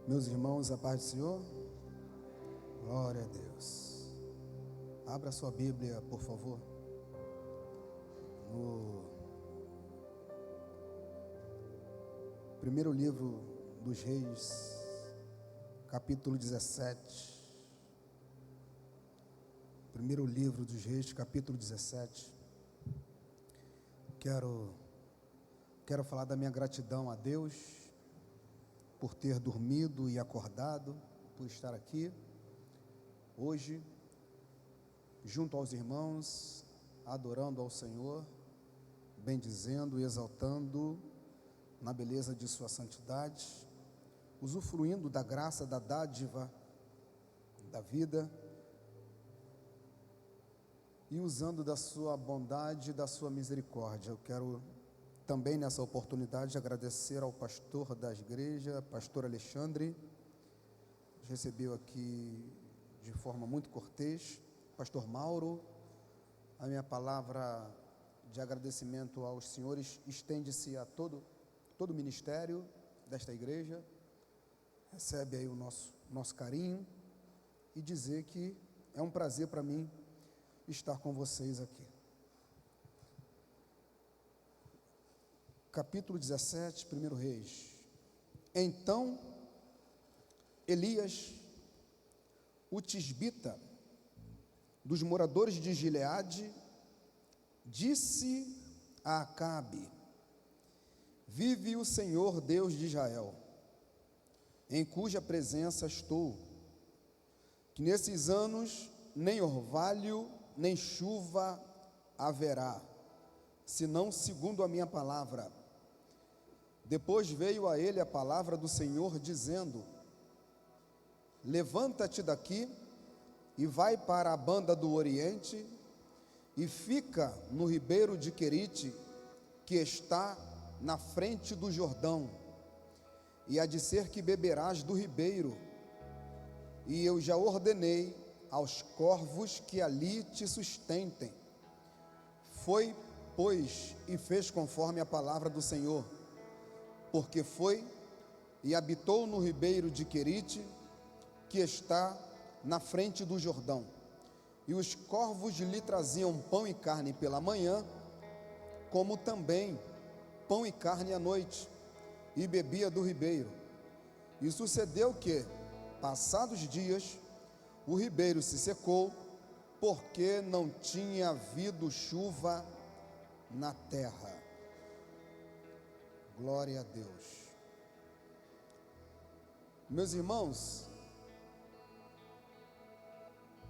Meus irmãos, a paz do Senhor, glória a Deus. Abra sua Bíblia, por favor, no primeiro livro dos Reis, capítulo 17. Primeiro livro dos Reis, capítulo 17. Quero falar da minha gratidão a Deus por ter dormido e acordado, por estar aqui hoje, junto aos irmãos, adorando ao Senhor, bendizendo e exaltando na beleza de sua santidade, usufruindo da graça, da dádiva, da vida, e usando da sua bondade e da sua misericórdia. Eu quero também nessa oportunidade agradecer ao pastor da igreja, pastor Alexandre, nos recebeu aqui de forma muito cortês. Pastor Mauro, a minha palavra de agradecimento aos senhores estende-se a todo o ministério desta igreja. Recebe aí o nosso carinho e dizer que é um prazer para mim estar com vocês aqui. Capítulo 17, 1 Reis. Então, Elias, o tisbita, dos moradores de Gileade, disse a Acabe: vive o Senhor Deus de Israel, em cuja presença estou, que nesses anos nem orvalho, nem chuva haverá, senão segundo a minha palavra. Depois veio a ele a palavra do Senhor, dizendo: levanta-te daqui e vai para a banda do Oriente e fica no ribeiro de Querite, que está na frente do Jordão, e há de ser que beberás do ribeiro, e eu já ordenei aos corvos que ali te sustentem. Foi, pois, e fez conforme a palavra do Senhor, porque foi e habitou no ribeiro de Querite, que está na frente do Jordão, e os corvos lhe traziam pão e carne pela manhã, como também pão e carne à noite, e bebia do ribeiro. E sucedeu que, passados dias, o ribeiro se secou, porque não tinha havido chuva na terra. Glória a Deus. Meus irmãos,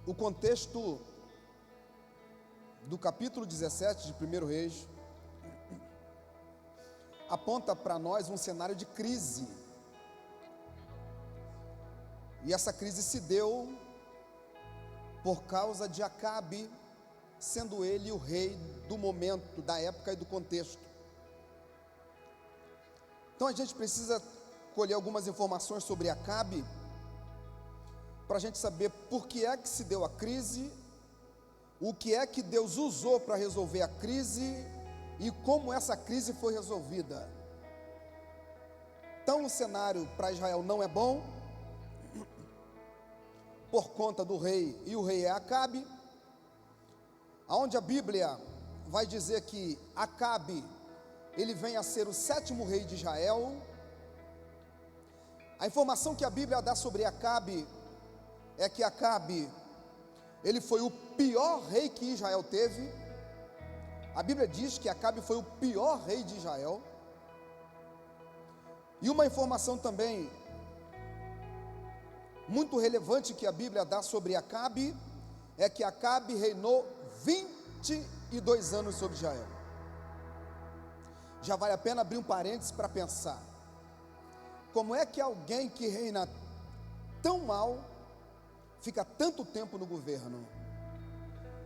o contexto do capítulo 17 de 1 Reis aponta para nós um cenário de crise. E essa crise se deu por causa de Acabe, sendo ele o rei do momento, da época e do contexto. Então a gente precisa colher algumas informações sobre Acabe, para a gente saber por que é que se deu a crise, o que é que Deus usou para resolver a crise e como essa crise foi resolvida. Então o cenário para Israel não é bom, por conta do rei, e o rei é Acabe, onde a Bíblia vai dizer que Acabe, ele vem a ser o 7º rei de Israel. A informação que a Bíblia dá sobre Acabe é que Acabe, ele foi o pior rei que Israel teve. A Bíblia diz que Acabe foi o pior rei de Israel. E uma informação também muito relevante que a Bíblia dá sobre Acabe é que Acabe reinou 22 anos sobre Israel. Já vale a pena abrir um parênteses para pensar: como é que alguém que reina tão mal fica tanto tempo no governo?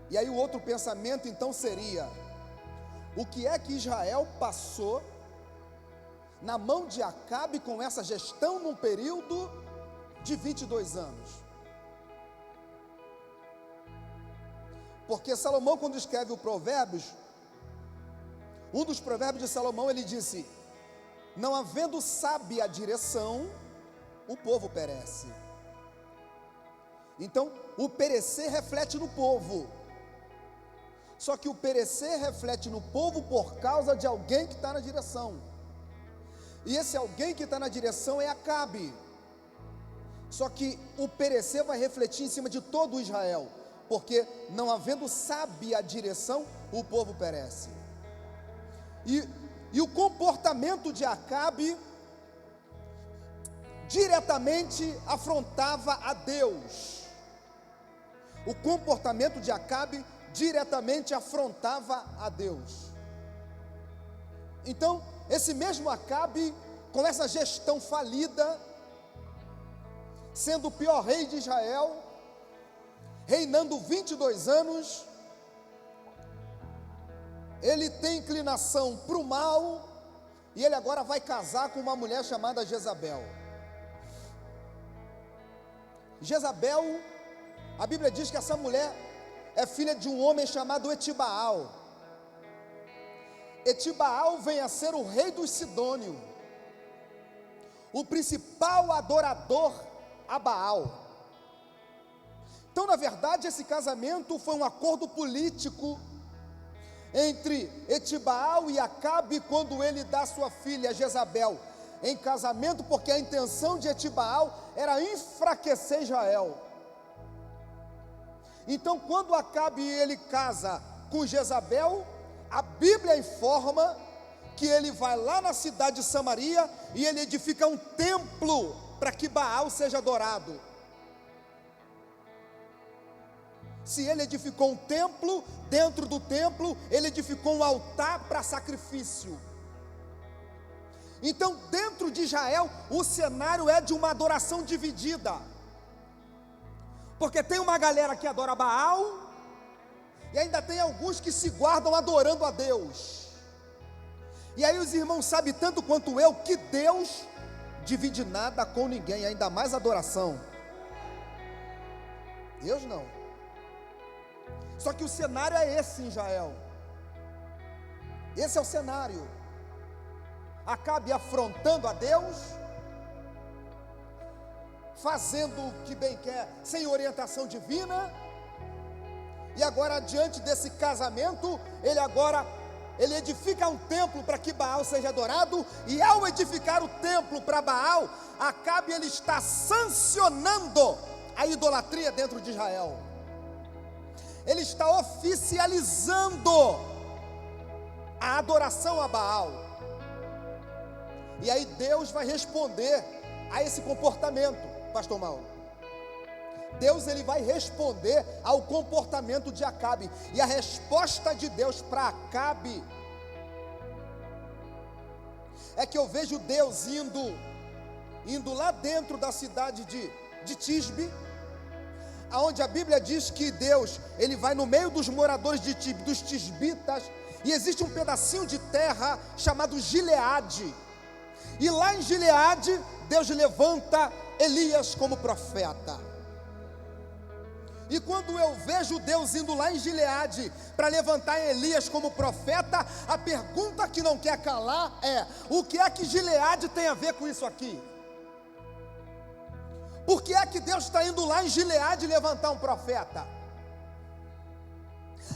E aí o outro pensamento então seria: o que é que Israel passou na mão de Acabe com essa gestão num período de 22 anos? Porque Salomão, quando escreve o Provérbios, um dos provérbios de Salomão, ele disse: não havendo sábia direção, o povo perece. Então, o perecer reflete no povo. Só que o perecer reflete no povo por causa de alguém que está na direção. E esse alguém que está na direção é Acabe. Só que o perecer vai refletir em cima de todo Israel, porque não havendo sábia direção, o povo perece. E o comportamento de Acabe diretamente afrontava a Deus. O comportamento de Acabe diretamente afrontava a Deus. Então, esse mesmo Acabe, com essa gestão falida, sendo o pior rei de Israel, reinando 22 anos, ele tem inclinação para o mal, e ele agora vai casar com uma mulher chamada Jezabel. Jezabel, a Bíblia diz que essa mulher é filha de um homem chamado Etibaal. Etibaal vem a ser o rei dos Sidônios, o principal adorador a Baal. Então, na verdade, esse casamento foi um acordo político entre Etibaal e Acabe, quando ele dá sua filha Jezabel em casamento, porque a intenção de Etibaal era enfraquecer Israel. Então, quando Acabe ele casa com Jezabel, a Bíblia informa que ele vai lá na cidade de Samaria e ele edifica um templo para que Baal seja adorado. Se ele edificou um templo, dentro do templo ele edificou um altar para sacrifício. Então, dentro de Israel, o cenário é de uma adoração dividida, porque tem uma galera que adora Baal, e ainda tem alguns que se guardam adorando a Deus. E aí os irmãos sabem tanto quanto eu, que Deus divide nada com ninguém, ainda mais adoração. Deus não. Só que o cenário é esse em Israel. Esse é o cenário. Acabe afrontando a Deus, fazendo o que bem quer, sem orientação divina. E agora, diante desse casamento, ele edifica um templo para que Baal seja adorado. E ao edificar o templo para Baal, Acabe ele está sancionando a idolatria dentro de Israel. Ele está oficializando a adoração a Baal. E aí Deus vai responder a esse comportamento, pastor Mauro. Deus ele vai responder ao comportamento de Acabe. E a resposta de Deus para Acabe é que eu vejo Deus indo lá dentro da cidade de Tisbe, aonde a Bíblia diz que Deus ele vai no meio dos moradores de Tisbe, dos tisbitas, e existe um pedacinho de terra chamado Gileade. E lá em Gileade, Deus levanta Elias como profeta. E quando eu vejo Deus indo lá em Gileade para levantar Elias como profeta, a pergunta que não quer calar é: o que é que Gileade tem a ver com isso aqui? Por que é que Deus está indo lá em Gileade levantar um profeta?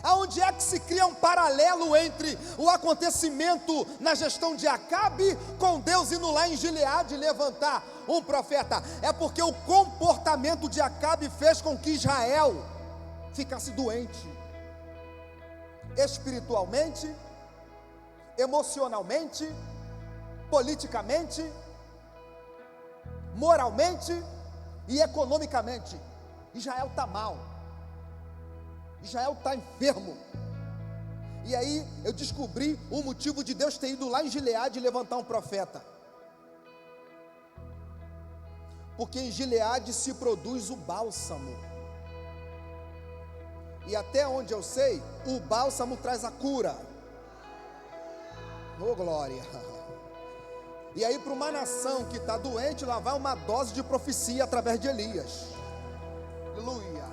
Aonde é que se cria um paralelo entre o acontecimento na gestão de Acabe com Deus indo lá em Gileade levantar um profeta? É porque o comportamento de Acabe fez com que Israel ficasse doente, espiritualmente, emocionalmente, politicamente, moralmente e economicamente. Israel está mal, Israel está enfermo. E aí eu descobri o motivo de Deus ter ido lá em Gileade levantar um profeta. Porque em Gileade se produz o bálsamo. E até onde eu sei, o bálsamo traz a cura. Oh glória! E aí para uma nação que está doente, lá vai uma dose de profecia através de Elias. Aleluia!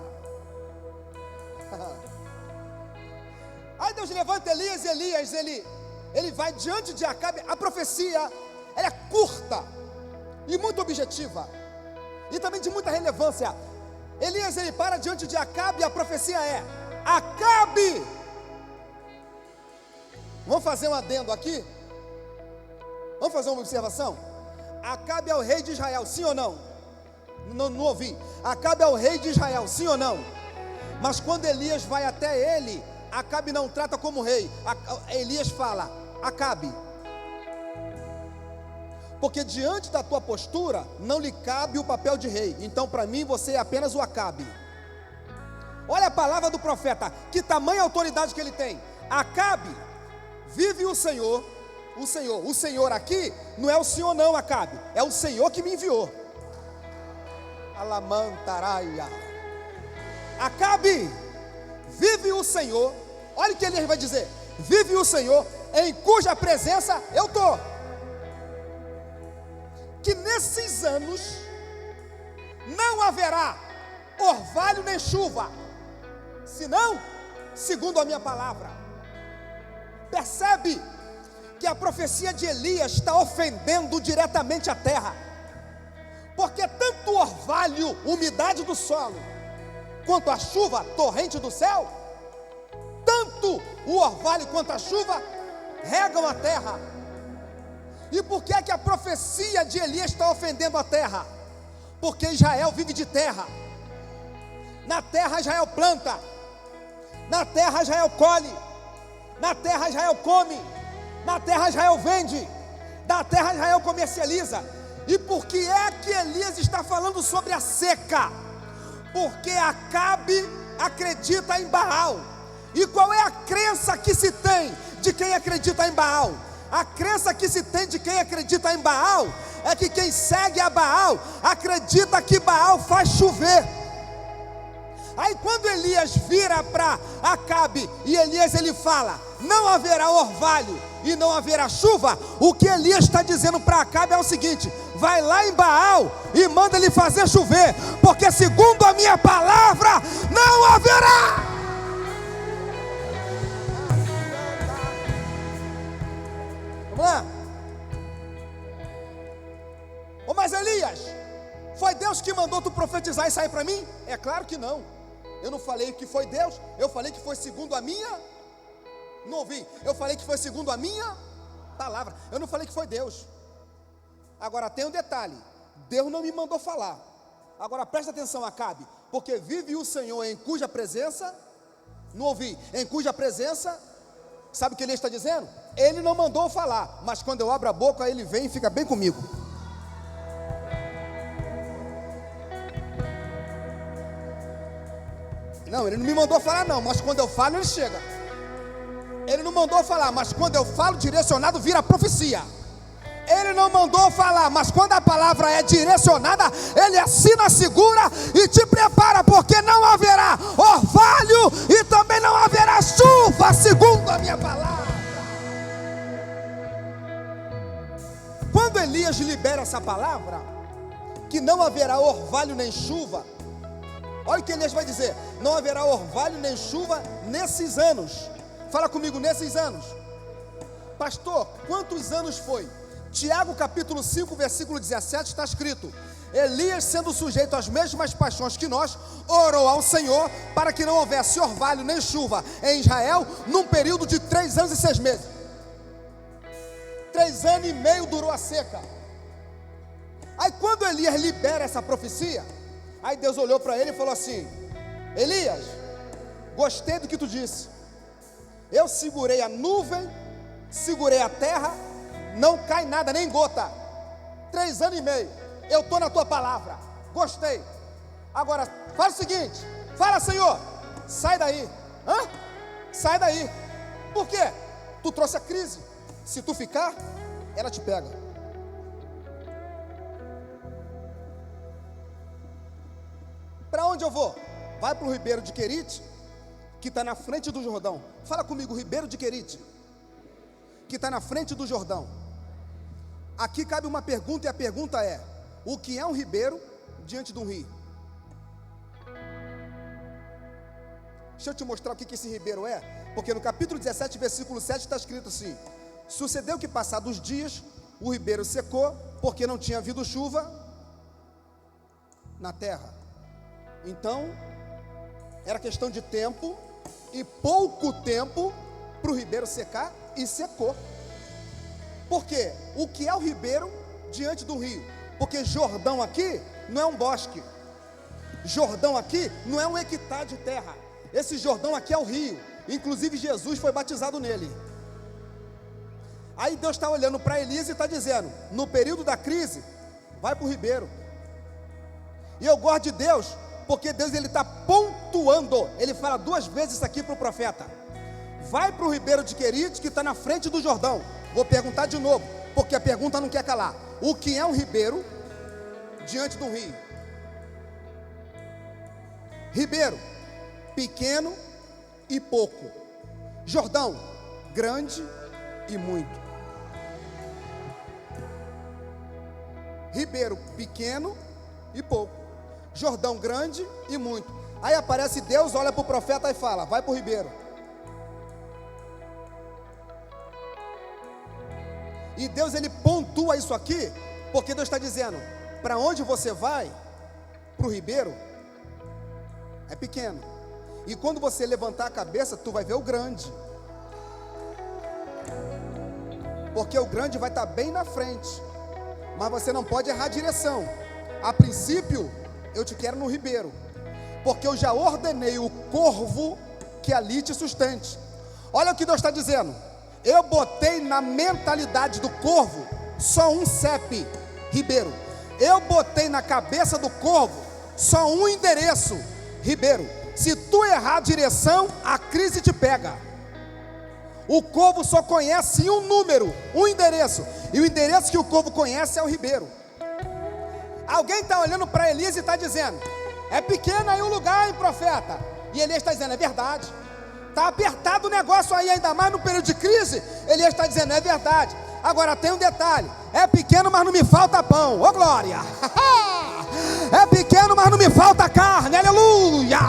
Aí Deus levanta Elias, e Elias ele vai diante de Acabe. A profecia ela é curta e muito objetiva. e também de muita relevância. Elias, ele para diante de Acabe, e a profecia é: Acabe! Vamos fazer um adendo aqui? Vamos fazer uma observação? Acabe é o rei de Israel, sim ou não? Não ouvi. Acabe é o rei de Israel, sim ou não? Mas quando Elias vai até ele, Acabe não trata como rei. Elias fala: Acabe, porque diante da tua postura não lhe cabe o papel de rei. Então para mim você é apenas o Acabe. Olha a palavra do profeta, que tamanha autoridade que ele tem. Acabe, vive o Senhor. O Senhor aqui não é o Senhor não, Acabe, é o Senhor que me enviou. Alamantaraia. Acabe, vive o Senhor. Olha o que ele vai dizer: vive o Senhor, em cuja presença eu estou. Que nesses anos não haverá orvalho nem chuva, senão segundo a minha palavra. Percebe que a profecia de Elias está ofendendo diretamente a terra, porque tanto o orvalho, umidade do solo, quanto a chuva, torrente do céu, tanto o orvalho quanto a chuva regam a terra. E por que é que a profecia de Elias está ofendendo a terra? Porque Israel vive de terra. Na terra Israel planta, na terra Israel colhe, na terra Israel come, na terra Israel vende, na terra Israel comercializa. E por que é que Elias está falando sobre a seca? Porque Acabe acredita em Baal. E qual é a crença que se tem de quem acredita em Baal? A crença que se tem de quem acredita em Baal é que quem segue a Baal acredita que Baal faz chover. Aí quando Elias vira para Acabe e Elias ele fala: não haverá orvalho e não haverá chuva, o que Elias está dizendo para Acabe é o seguinte: vai lá em Baal e manda ele fazer chover, porque segundo a minha palavra não haverá. Vamos lá. Ô, mas Elias, foi Deus que mandou tu profetizar isso aí para mim? É claro que não. Eu não falei que foi Deus, eu falei que foi segundo a minha. Não ouvi, eu falei que foi segundo a minha palavra. Eu não falei que foi Deus. Agora tem um detalhe: Deus não me mandou falar. Agora presta atenção, Acabe, porque vive o Senhor em cuja presença, não ouvi, em cuja presença, sabe o que ele está dizendo? Ele não mandou falar, mas quando eu abro a boca, ele vem e fica bem comigo. Não, ele não me mandou falar não, mas quando eu falo, ele chega. Ele não mandou falar, mas quando eu falo direcionado, vira profecia. Ele não mandou falar, mas quando a palavra é direcionada, ele assina, segura e te prepara, porque não haverá orvalho e também não haverá chuva, segundo a minha palavra. Quando Elias libera essa palavra, que não haverá orvalho nem chuva, olha o que Elias vai dizer: não haverá orvalho nem chuva nesses anos. Fala comigo, nesses anos. Pastor, quantos anos foi? Tiago capítulo 5, versículo 17 está escrito: Elias, sendo sujeito às mesmas paixões que nós, orou ao Senhor para que não houvesse orvalho nem chuva em Israel num período de 3 anos e 6 meses. 3 anos e meio durou a seca. Aí quando Elias libera essa profecia, aí Deus olhou para ele e falou assim: Elias, gostei do que tu disse. Eu segurei a nuvem, segurei a terra, não cai nada, nem gota. 3 anos e meio, eu estou na tua palavra, gostei. Agora, fala o seguinte, fala Senhor, sai daí. Sai daí. Por quê? Tu trouxe a crise. Se tu ficar, ela te pega. Para onde eu vou? Vai para o Ribeiro de Querite, que está na frente do Jordão. Fala comigo, Ribeiro de Querite, que está na frente do Jordão. Aqui cabe uma pergunta, e a pergunta é: o que é um ribeiro diante de um rio? Deixa eu te mostrar o que esse ribeiro é. Porque no capítulo 17, versículo 7 está escrito assim: sucedeu que passados dias, o ribeiro secou, porque não tinha havido chuva. na terra. Então, era questão de tempo, e pouco tempo para o ribeiro secar, e secou. Por quê? O que é o ribeiro diante do rio? Porque Jordão aqui não é um bosque, Jordão aqui não é um hectare de terra, esse Jordão aqui é o rio. Inclusive Jesus foi batizado nele. Aí Deus está olhando para Elias e está dizendo: no período da crise, vai para o ribeiro. E eu gosto de Deus, porque Deus ele está pontuando. Ele fala 2 vezes isso aqui para o profeta: vai para o ribeiro de Querite, que está na frente do Jordão. Vou perguntar de novo, porque a pergunta não quer calar. O que é um ribeiro diante do rio? Ribeiro, pequeno e pouco. Jordão, grande e muito. Ribeiro, pequeno e pouco. Jordão, grande e muito. Aí aparece Deus, olha para o profeta e fala: vai para o ribeiro. E Deus ele pontua isso aqui, porque Deus está dizendo: para onde você vai, para o ribeiro, é pequeno. E quando você levantar a cabeça, tu vai ver o grande. Porque o grande vai estar bem na frente. Mas você não pode errar a direção. A princípio, eu te quero no ribeiro, porque eu já ordenei o corvo que ali te sustente. Olha o que Deus está dizendo: eu botei na mentalidade do corvo só um CEP, ribeiro. Eu botei na cabeça do corvo só um endereço, ribeiro. Se tu errar a direção, a crise te pega. O corvo só conhece um número, um endereço, e o endereço que o corvo conhece é o ribeiro. Alguém está olhando para Elias e está dizendo: é pequeno aí o lugar, hein, profeta? E Elias está dizendo: é verdade. Está apertado o negócio aí, ainda mais no período de crise. Elias está dizendo: é verdade. Agora tem um detalhe: é pequeno, mas não me falta pão. Ô glória! É pequeno, mas não me falta carne. Aleluia!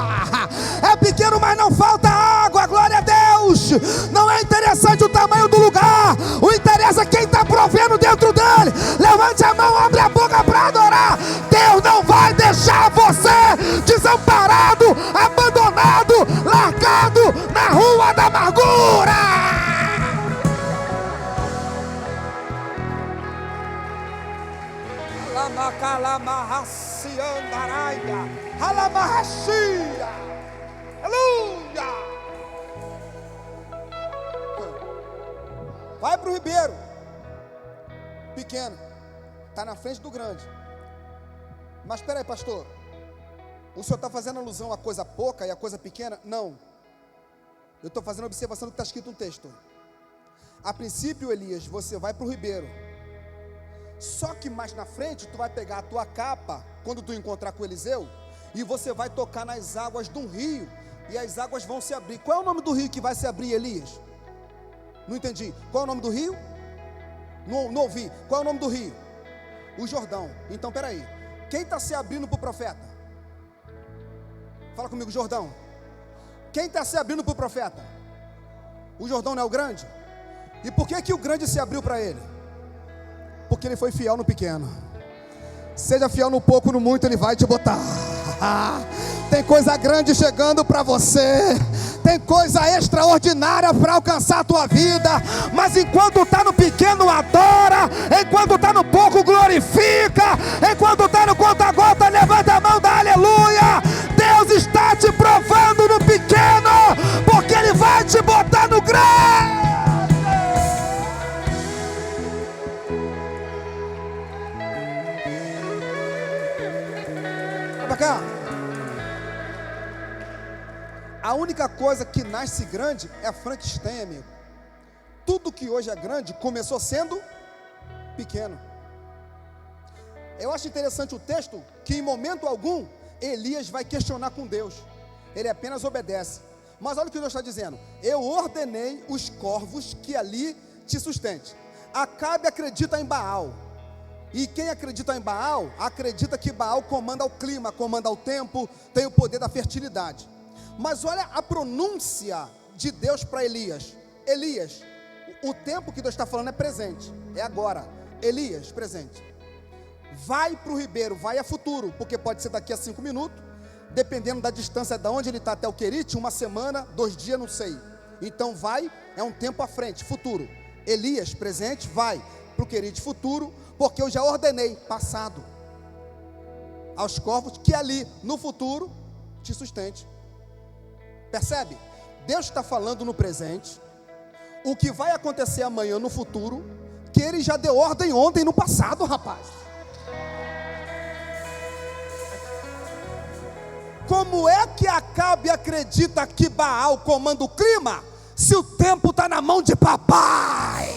É pequeno, mas não falta água. Glória a Deus! Não é interessante o tamanho do lugar, o interessa é quem está provendo dentro dele. Levante a mão, abre a boca para adorar. Deus não vai deixar você desamparado, abandonado, largado na rua da amargura. Aleluia! Vai para o ribeiro, pequeno, está na frente do grande. Mas espera aí, pastor, o senhor está fazendo alusão a coisa pouca e a coisa pequena? Não, eu estou fazendo observação do que está escrito no texto. A princípio, Elias, você vai para o ribeiro. Só que mais na frente, tu vai pegar a tua capa, quando tu encontrar com Eliseu, e você vai tocar nas águas de um rio, e as águas vão se abrir. Qual é o nome do rio que vai se abrir, Elias? Não entendi. Qual é o nome do rio? Não ouvi. Qual é o nome do rio? O Jordão. Então, peraí. Quem está se abrindo para o profeta? Fala comigo, Jordão. Quem está se abrindo para o profeta? O Jordão não é o grande? E por que o grande se abriu para ele? Porque ele foi fiel no pequeno. Seja fiel no pouco, no muito ele vai te botar. Tem coisa grande chegando para você. Tem coisa extraordinária para alcançar a tua vida. Mas enquanto está no pequeno, adora. Enquanto está no pouco, glorifica. Enquanto está no conta-gota, levanta a mão, dá aleluia. Deus está te provando no pequeno, porque Ele vai te botar no grande. Cá. A única coisa que nasce grande é Frankenstein, amigo. Tudo que hoje é grande começou sendo pequeno. Eu acho interessante o texto, que em momento algum Elias vai questionar com Deus. Ele apenas obedece. Mas olha o que Deus está dizendo: eu ordenei os corvos que ali te sustente. Acabe acredita em Baal. E quem acredita em Baal, acredita que Baal comanda o clima, comanda o tempo, tem o poder da fertilidade. Mas olha a pronúncia de Deus para Elias. Elias, o tempo que Deus está falando é presente, é agora. Elias, presente. vai para o ribeiro, vai a futuro, porque pode ser daqui a 5 minutos, dependendo da distância de onde ele está até o Querite, 1 semana, 2 dias, não sei. Então vai, é um tempo à frente, futuro. Elias, presente, vai para o Querite, futuro, porque eu já ordenei, passado, aos corvos, que ali, no futuro, te sustente. Percebe? Deus está falando no presente, o que vai acontecer amanhã no futuro, que ele já deu ordem ontem no passado, rapaz. Como é que Acabe acredita que Baal comanda o clima, se o tempo está na mão de papai?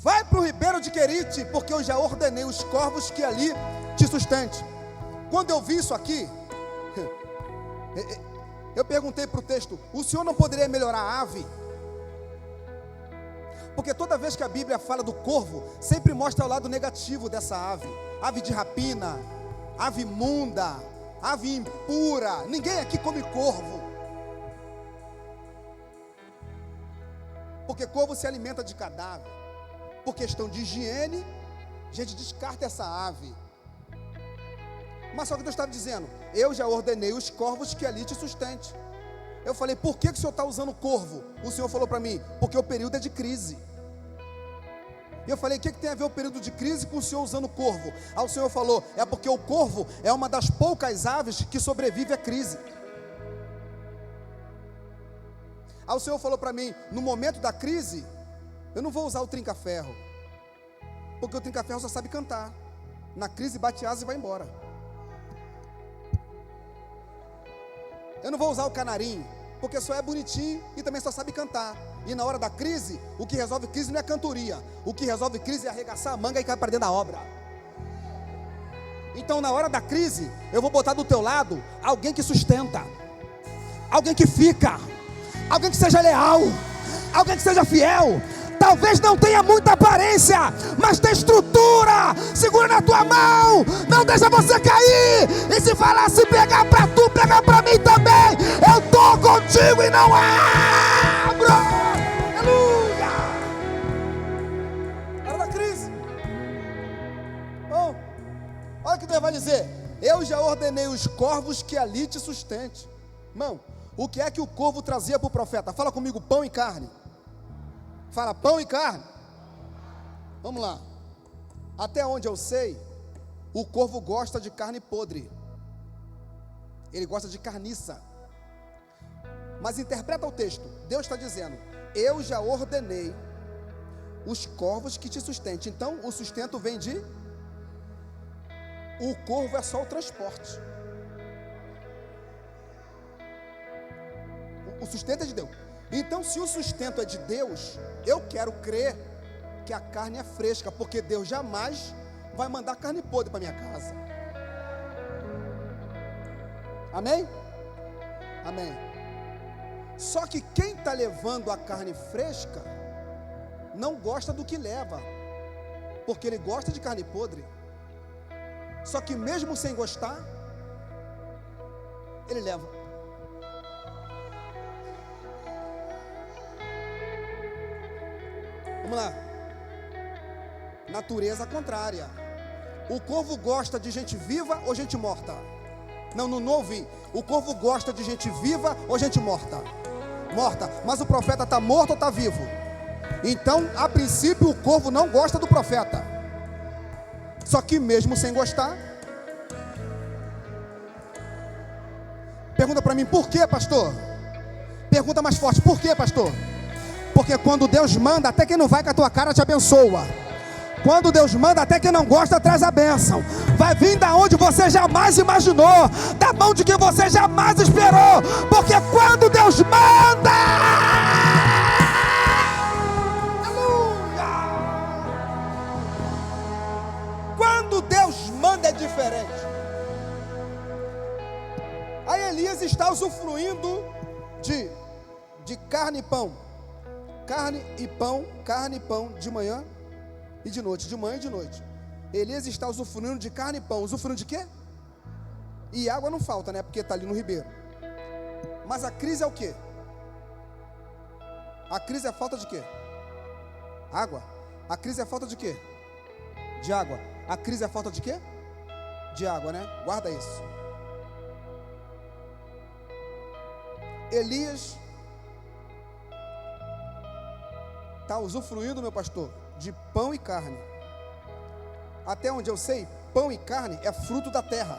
Vai para o ribeiro de Querite, porque eu já ordenei os corvos que ali te sustente. Quando eu vi isso aqui, eu perguntei para o texto: o senhor não poderia melhorar a ave? Porque toda vez que a Bíblia fala do corvo, sempre mostra o lado negativo dessa ave. Ave de rapina, ave imunda, ave impura. Ninguém aqui come corvo, porque corvo se alimenta de cadáver. Por questão de higiene, a gente descarta essa ave. Mas só que Deus estava dizendo: eu já ordenei os corvos que ali te sustente. Eu falei: por que o senhor está usando corvo? O senhor falou para mim: porque o período é de crise. E eu falei: o que tem a ver o período de crise com o senhor usando corvo? Aí o senhor falou: é porque o corvo é uma das poucas aves que sobrevive à crise. Aí o senhor falou para mim: no momento da crise, eu não vou usar o trinca-ferro, porque o trinca-ferro só sabe cantar. Na crise bate asa e vai embora. Eu não vou usar o canarinho, porque só é bonitinho e também só sabe cantar. E na hora da crise, o que resolve crise não é cantoria. O que resolve crise é arregaçar a manga e cair para dentro da obra. Então na hora da crise, eu vou botar do teu lado alguém que sustenta, alguém que fica, alguém que seja leal, alguém que seja fiel. Talvez não tenha muita aparência, mas tem estrutura. Segura na tua mão, não deixa você cair. E se falar, se pegar para tu, pegar para mim também, eu estou contigo e não abro. Aleluia. Hora da crise. Bom, olha o que Deus vai dizer: eu já ordenei os corvos que ali te sustente. Irmão, o que é que o corvo trazia para o profeta? Fala comigo: pão e carne. Fala: pão e carne. Vamos lá. Até onde eu sei, o corvo gosta de carne podre. Ele gosta de carniça. Mas interpreta o texto. Deus está dizendo: eu já ordenei os corvos que te sustentem. Então o sustento vem de... O corvo é só o transporte. O sustento é de Deus. Então, se o sustento é de Deus, eu quero crer que a carne é fresca, porque Deus jamais vai mandar carne podre para minha casa. Amém? Amém. Só que quem está levando a carne fresca não gosta do que leva, porque ele gosta de carne podre. Só que mesmo sem gostar, ele leva. Vamos lá. Natureza contrária. O corvo gosta de gente viva ou gente morta? Não ouvi. O corvo gosta de gente viva ou gente morta? Morta. Mas o profeta está morto ou está vivo? Então, a princípio, o corvo não gosta do profeta. Só que mesmo sem gostar, pergunta para mim: por que, pastor? Pergunta mais forte: por que, pastor? Porque quando Deus manda, até quem não vai com a tua cara te abençoa. Quando Deus manda, até quem não gosta traz a bênção. Vai vir da onde você jamais imaginou, da mão de quem você jamais esperou. Porque quando Deus manda, aleluia! Quando Deus manda é diferente. Aí Elias está usufruindo de carne e pão. Carne e pão de manhã e de noite, de manhã e de noite. Elias está usufruindo de carne e pão. Usufruindo de quê? E água não falta, né? Porque está ali no ribeiro. Mas a crise é o quê? A crise é falta de quê? Água. A crise é falta de quê? De água. A crise é falta de quê? De água, né? Guarda isso. Elias está usufruindo, meu pastor, de pão e carne. Até onde eu sei, pão e carne é fruto da terra.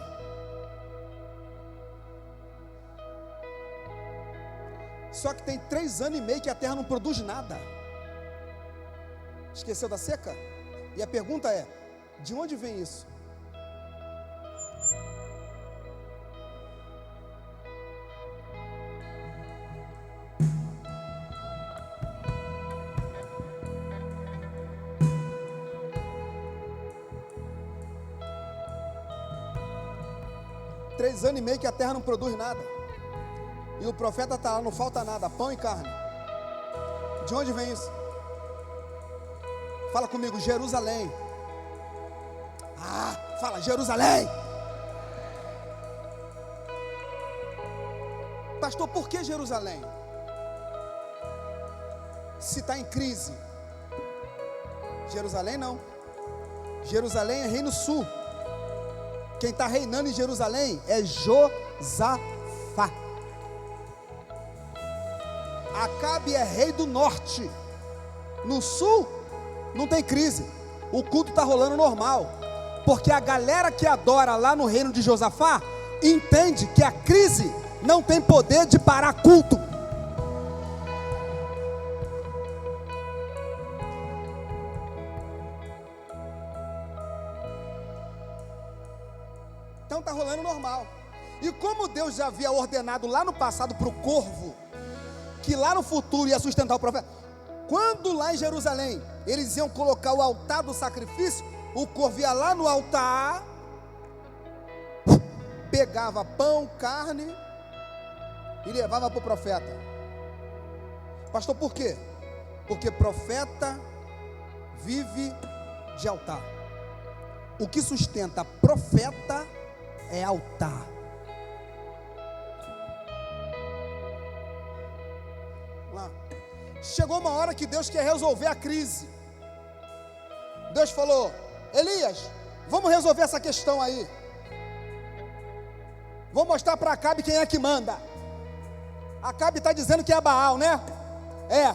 Só que tem 3 anos e meio que a terra não produz nada. Esqueceu da seca? E a pergunta é: de onde vem isso? Três anos e meio que a terra não produz nada. E o profeta está lá, não falta nada, pão e carne. De onde vem isso? Fala comigo, Jerusalém. Fala, Jerusalém. Pastor, por que Jerusalém? Se está em crise. Jerusalém não. Jerusalém é reino sul. Quem está reinando em Jerusalém é Josafá. Acabe é rei do norte. No sul não tem crise. O culto está rolando normal. Porque a galera que adora lá no reino de Josafá entende que a crise não tem poder de parar culto. Então está rolando normal. E como Deus já havia ordenado lá no passado para o corvo, que lá no futuro ia sustentar o profeta, quando lá em Jerusalém eles iam colocar o altar do sacrifício, o corvo ia lá no altar, pegava pão, carne e levava para o profeta. Pastor, por quê? Porque profeta vive de altar. O que sustenta profeta é altar. Lá. Chegou uma hora que Deus quer resolver a crise. Deus falou: Elias, vamos resolver essa questão aí. Vou mostrar para Acabe quem é que manda. Acabe está dizendo que é Baal, né? É.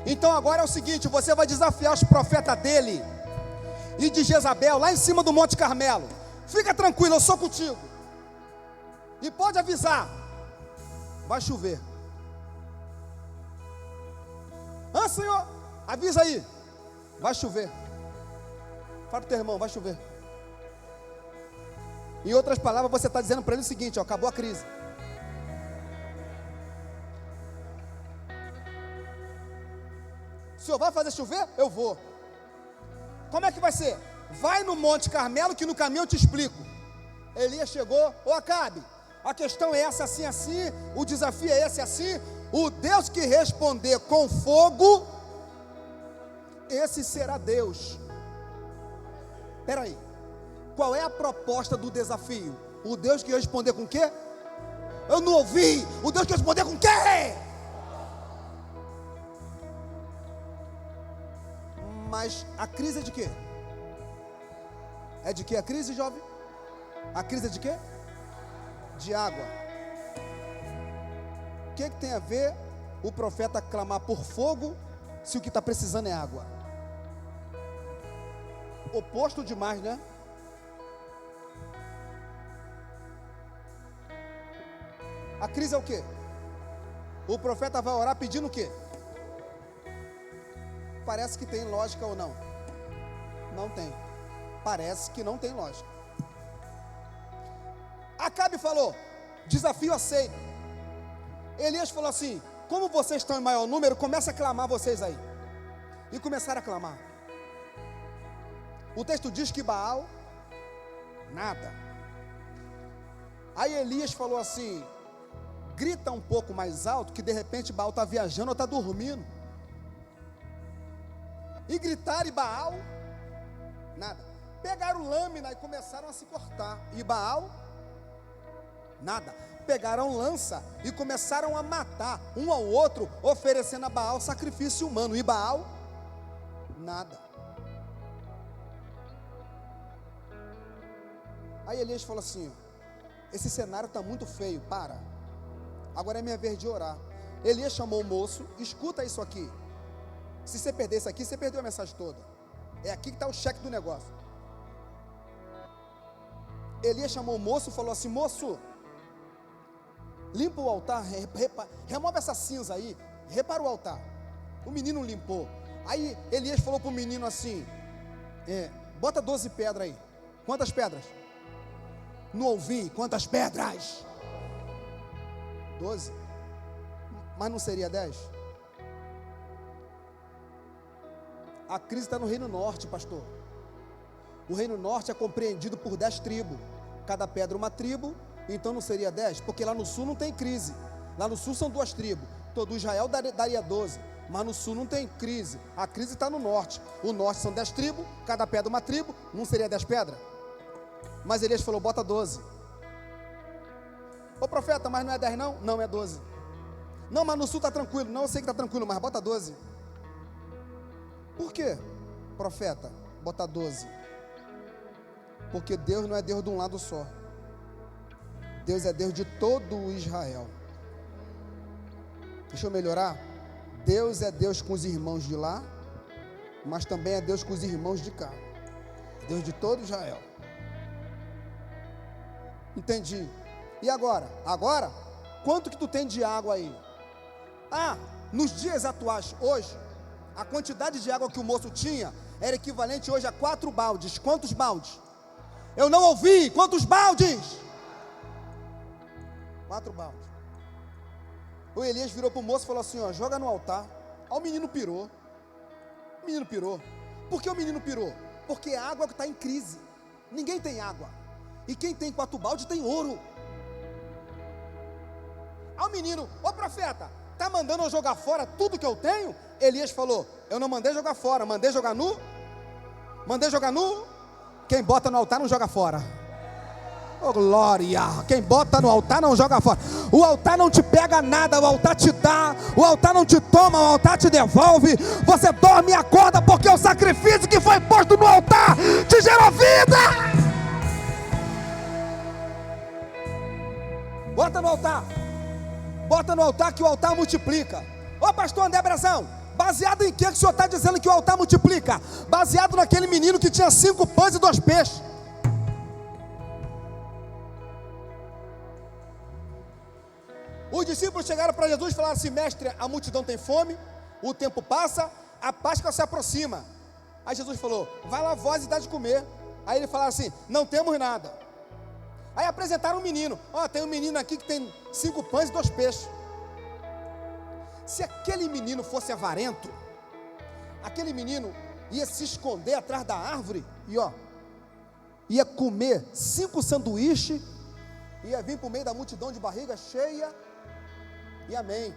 Então agora é o seguinte: você vai desafiar os profetas dele e de Jezabel lá em cima do Monte Carmelo. Fica tranquilo, eu sou contigo. E pode avisar: vai chover. Senhor, avisa aí: vai chover. Fala para o teu irmão: vai chover. Em outras palavras, você está dizendo para ele o seguinte: ó, acabou a crise. O senhor vai fazer chover? Eu vou. Como é que vai ser? Vai no Monte Carmelo, que no caminho eu te explico. Elias chegou: ô Acabe, a questão é essa, assim, assim. O desafio é esse, assim. O Deus que responder com fogo, esse será Deus. Espera aí. Qual é a proposta do desafio? O Deus que responder com quê? Eu não ouvi. O Deus que responder com quê? Mas a crise é de quê? É de quê a crise, jovem? A crise é de quê? De água. O que tem a ver o profeta clamar por fogo, se o que está precisando é água? Oposto demais, né? A crise é o quê? O profeta vai orar pedindo o quê? Parece que tem lógica ou não? Não tem. Parece que não tem lógica. Acabe falou: desafio aceito. Elias falou assim: como vocês estão em maior número, começa a clamar vocês aí. E começaram a clamar. O texto diz que Baal, nada. Aí Elias falou assim: grita um pouco mais alto, que de repente Baal está viajando ou está dormindo. E gritaram, e Baal, nada. Pegaram lâmina e começaram a se cortar. E Baal, nada. Pegaram lança e começaram a matar um ao outro, oferecendo a Baal sacrifício humano. E Baal, Nada. Aí Elias falou assim: esse cenário está muito feio, para. Agora é minha vez de orar. Elias chamou o moço: escuta isso aqui. Se você perder isso aqui, você perdeu a mensagem toda. É aqui que está o cheque do negócio. Elias chamou o moço e falou assim: moço, limpa o altar, remove essa cinza aí, repara o altar. O menino limpou. Aí Elias falou para o menino assim: bota 12 pedras aí. Quantas pedras? Não ouvi, quantas pedras? 12. Mas não seria 10? A crise está no Reino Norte, pastor. O Reino Norte é compreendido por 10 tribos. Cada pedra uma tribo, então não seria 10? Porque lá no sul não tem crise. Lá no sul são 2 tribos. Todo Israel daria 12. Mas no sul não tem crise. A crise está no norte. O norte são 10 tribos, cada pedra uma tribo. Não seria 10 pedras? Mas Elias falou: bota 12. Ô profeta, mas não é 10 não? Não, é 12. Não, mas no sul está tranquilo. Não, eu sei que está tranquilo, mas bota 12. Por quê, profeta, bota 12? Porque Deus não é Deus de um lado só. Deus é Deus de todo o Israel. Deixa eu melhorar. Deus é Deus com os irmãos de lá, mas também é Deus com os irmãos de cá. Deus de todo Israel. Entendi. E agora? Agora, quanto que tu tem de água aí? Nos dias atuais, hoje, a quantidade de água que o moço tinha era equivalente hoje a 4 baldes. Quantos baldes? Eu não ouvi. Quantos baldes? 4 baldes. O Elias virou para o moço e falou assim: joga no altar. Aí o menino pirou. O menino pirou. Por que o menino pirou? Porque a água está em crise. Ninguém tem água. E quem tem 4 baldes tem ouro. Aí o menino: ô profeta, está mandando eu jogar fora tudo que eu tenho? Elias falou: eu não mandei jogar fora, mandei jogar nu. Mandei jogar nu. Quem bota no altar não joga fora. Oh glória, quem bota no altar não joga fora. O altar não te pega nada, o altar te dá. O altar não te toma, o altar te devolve. Você dorme e acorda porque o sacrifício que foi posto no altar te gerou vida. Bota no altar. Bota no altar que o altar multiplica. Ô pastor André Brazão, baseado em que o senhor está dizendo que o altar multiplica? Baseado naquele menino que tinha 5 pães e 2 peixes. Os discípulos chegaram para Jesus e falaram assim: mestre, a multidão tem fome, o tempo passa, a Páscoa se aproxima. Aí Jesus falou: vai lá vós e dá de comer. Aí ele falaram assim: não temos nada. Aí apresentaram um menino: tem um menino aqui que tem 5 pães e 2 peixes. Se aquele menino fosse avarento, aquele menino ia se esconder atrás da árvore e ia comer 5 sanduíches, ia vir para o meio da multidão de barriga cheia e amém.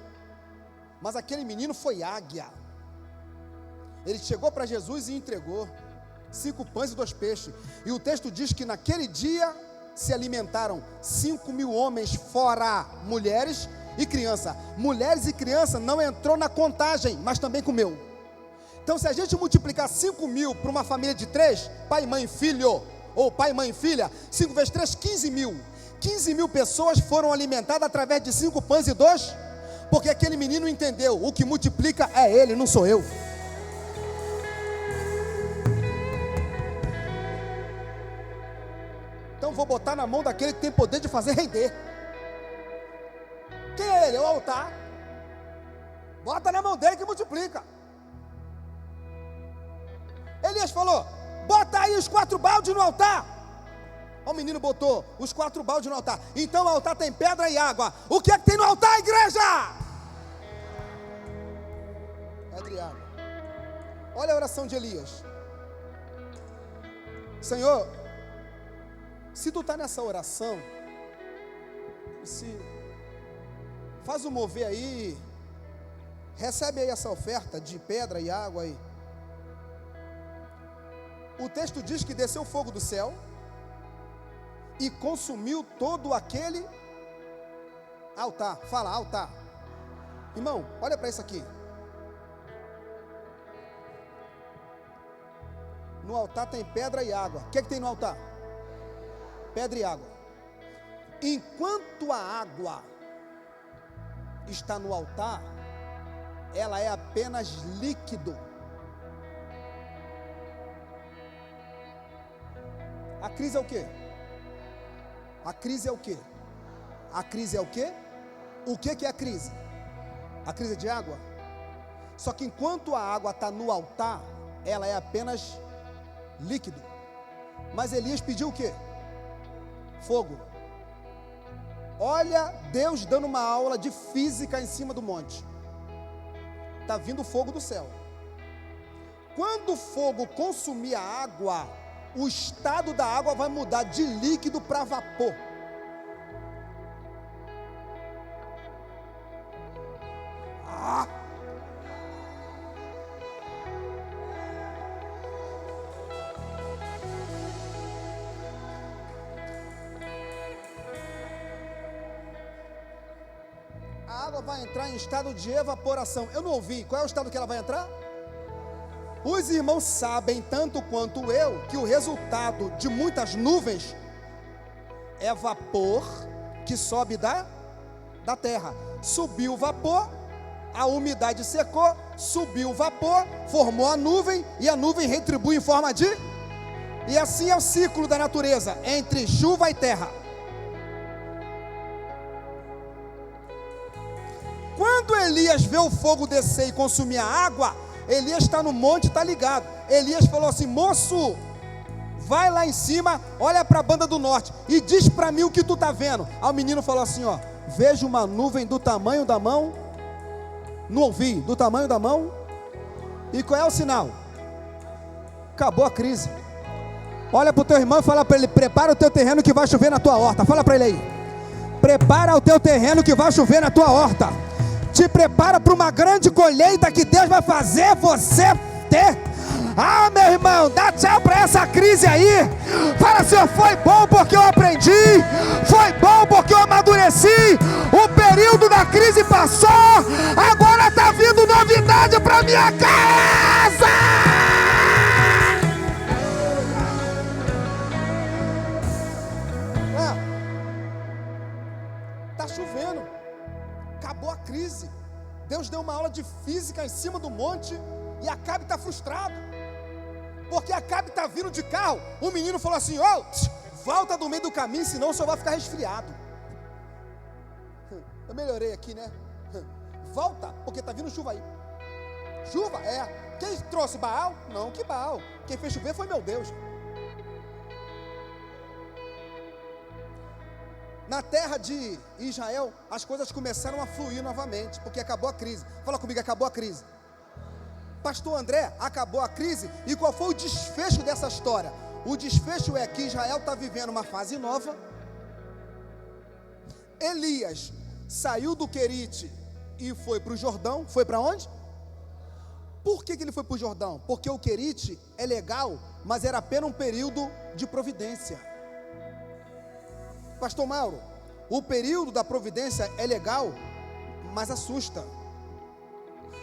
Mas aquele menino foi águia. Ele chegou para Jesus e entregou 5 pães e 2 peixes. E o texto diz que naquele dia se alimentaram 5.000 homens, fora mulheres e criança. Mulheres e criança não entrou na contagem, mas também comeu. Então se a gente multiplicar 5.000 para uma família de 3, pai, mãe, filho, ou pai, mãe, filha, 5 vezes 3, 15.000. 15.000 pessoas foram alimentadas através de 5 pães e 2, porque aquele menino entendeu: o que multiplica é ele, não sou eu. Então vou botar na mão daquele que tem poder de fazer render. Quem é ele? É o altar. Bota na mão dele que multiplica. Elias falou: bota aí os 4 baldes no altar. O menino botou os 4 baldes no altar. Então o altar tem pedra e água. O que é que tem no altar, igreja? Pedra e água. Olha a oração de Elias. Senhor, se tu está nessa oração, se faz o mover aí, recebe aí essa oferta de pedra e água aí. O texto diz que desceu fogo do céu e consumiu todo aquele altar. Fala, altar. Irmão, olha para isso aqui. No altar tem pedra e água. O que tem no altar? Pedra e água. Enquanto a água está no altar, ela é apenas líquido. A crise é o quê? A crise é o quê? A crise é o quê? O que é a crise? A crise é de água. Só que enquanto a água está no altar, ela é apenas líquido. Mas Elias pediu o quê? Fogo. Olha Deus dando uma aula de física em cima do monte. Está vindo fogo do céu. Quando o fogo consumir a água, o estado da água vai mudar de líquido para vapor. A água vai entrar em estado de evaporação. Eu não ouvi. Qual é o estado que ela vai entrar? Os irmãos sabem, tanto quanto eu, que o resultado de muitas nuvens é vapor que sobe da terra. Subiu o vapor, a umidade secou, subiu o vapor, formou a nuvem, e a nuvem retribui em forma de... E assim é o ciclo da natureza, entre chuva e terra. Quando Elias vê o fogo descer e consumir a água, Elias está no monte, está ligado. Elias falou assim: moço, vai lá em cima, olha para a banda do norte e diz para mim o que tu está vendo. Aí o menino falou assim: ó, vejo uma nuvem do tamanho da mão. Não ouvi, do tamanho da mão. E qual é o sinal? Acabou a crise. Olha para o teu irmão e fala para ele: prepara o teu terreno que vai chover na tua horta. Fala para ele aí: prepara o teu terreno que vai chover na tua horta. Te prepara para uma grande colheita que Deus vai fazer você ter. Ah, meu irmão, dá tchau para essa crise aí. Fala assim: foi bom porque eu aprendi, foi bom porque eu amadureci. O período da crise passou, agora está vindo novidade para minha casa. Está chovendo, acabou a crise. Deus deu uma aula de física em cima do monte e Acabe está frustrado, porque Acabe está vindo de carro. O menino falou assim: volta do meio do caminho, senão o senhor vai ficar resfriado. Eu melhorei aqui, né? Volta, porque está vindo chuva aí. Chuva? É. Quem trouxe Baal? Não, que Baal? Quem fez chover foi meu Deus. Na terra de Israel, as coisas começaram a fluir novamente, porque acabou a crise. Fala comigo: acabou a crise. Pastor André, acabou a crise. E qual foi o desfecho dessa história? O desfecho é que Israel está vivendo uma fase nova. Elias saiu do Querite e foi para o Jordão. Foi para onde? Por que ele foi para o Jordão? Porque o Querite é legal, mas era apenas um período de providência. Pastor Mauro, o período da providência é legal, mas assusta.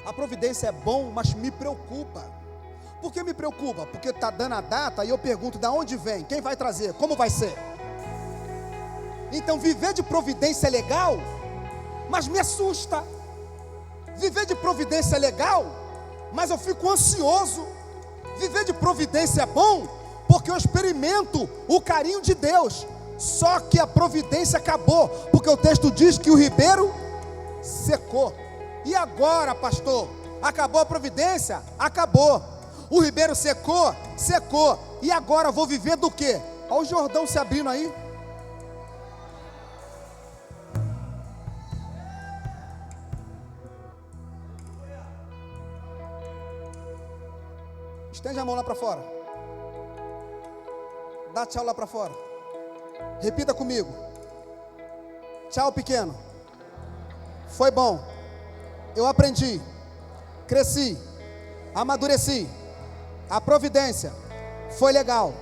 A providência é bom, mas me preocupa. Por que me preocupa? Porque está dando a data e eu pergunto: de onde vem? Quem vai trazer? Como vai ser? Então viver de providência é legal, mas me assusta. Viver de providência é legal, mas eu fico ansioso. Viver de providência é bom, porque eu experimento o carinho de Deus. Só que a providência acabou, porque o texto diz que o ribeiro secou. E agora, pastor? Acabou a providência? Acabou. O ribeiro secou? Secou. E agora vou viver do quê? Olha o Jordão se abrindo aí. Estende a mão lá para fora. Dá tchau lá para fora. Repita comigo: tchau, pequeno. Foi bom. Eu aprendi, cresci, amadureci. A providência foi legal,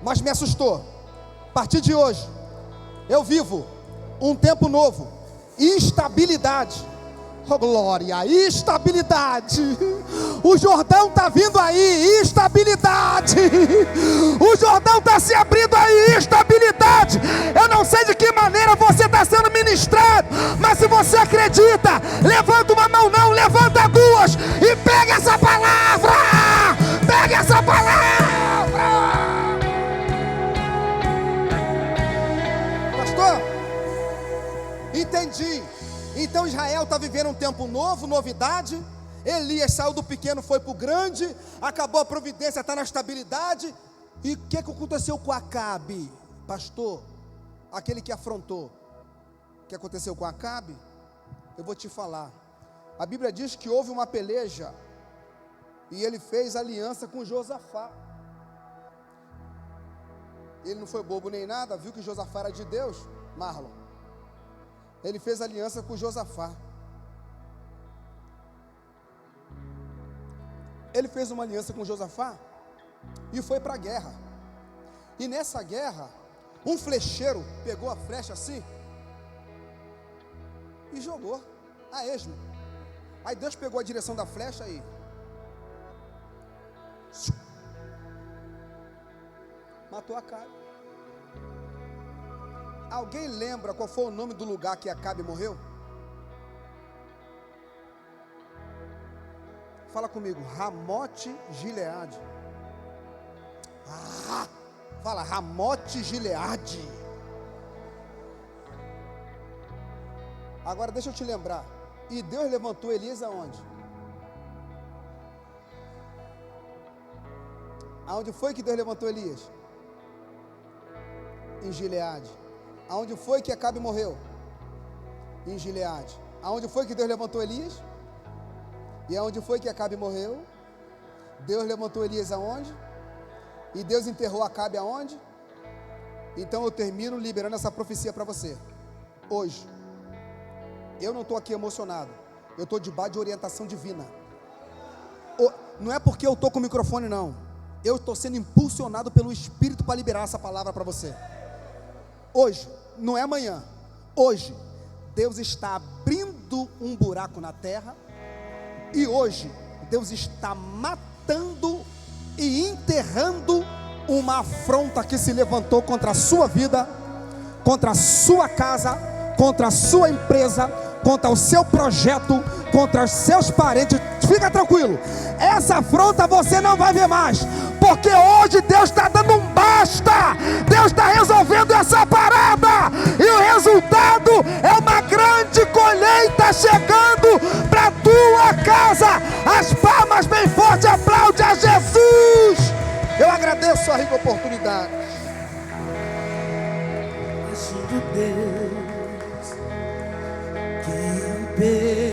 mas me assustou. A partir de hoje, eu vivo um tempo novo. Instabilidade Oh, glória, estabilidade. O Jordão está vindo aí, estabilidade. O Jordão está se abrindo aí, estabilidade. Eu não sei de que maneira você está sendo ministrado, mas se você acredita, levanta uma mão, não, levanta duas e pega essa palavra. Pega essa palavra. Pastor, entendi. Então Israel está vivendo um tempo novo, novidade. Elias saiu do pequeno, foi para o grande. Acabou a providência, está na estabilidade. E o que aconteceu com Acabe, pastor? Aquele que afrontou. O que aconteceu com Acabe? Eu vou te falar. A Bíblia diz que houve uma peleja e ele fez aliança com Josafá. Ele não foi bobo nem nada, viu que Josafá era de Deus, Marlon. Ele fez aliança com Josafá. Ele fez uma aliança com Josafá e foi para a guerra. E nessa guerra, um flecheiro pegou a flecha assim e jogou a esmo. Aí Deus pegou a direção da flecha e matou Acabe. Alguém lembra qual foi o nome do lugar que Acabe morreu? Fala comigo, Ramote Gileade. Fala, Ramote Gileade. Agora deixa eu te lembrar. E Deus levantou Elias aonde? Aonde foi que Deus levantou Elias? Em Gileade. Aonde foi que Acabe morreu? Em Gileade. Aonde foi que Deus levantou Elias? E aonde foi que Acabe morreu? Deus levantou Elias aonde? E Deus enterrou Acabe aonde? Então eu termino liberando essa profecia para você. Hoje, eu não estou aqui emocionado. Eu estou debaixo de orientação divina. Não é porque eu estou com o microfone, não. Eu estou sendo impulsionado pelo Espírito para liberar essa palavra para você. Hoje, não é amanhã. Hoje, Deus está abrindo um buraco na terra. E hoje, Deus está matando e enterrando uma afronta que se levantou contra a sua vida, contra a sua casa, contra a sua empresa, contra o seu projeto, contra os seus parentes. Fica tranquilo, essa afronta você não vai ver mais, porque hoje Deus está dando um basta. Deus está resolvendo essa parada, e o resultado é uma grande colheita chegando para a tua casa. As palmas bem fortes, aplaude a Jesus. Eu agradeço a rica oportunidade. Deus que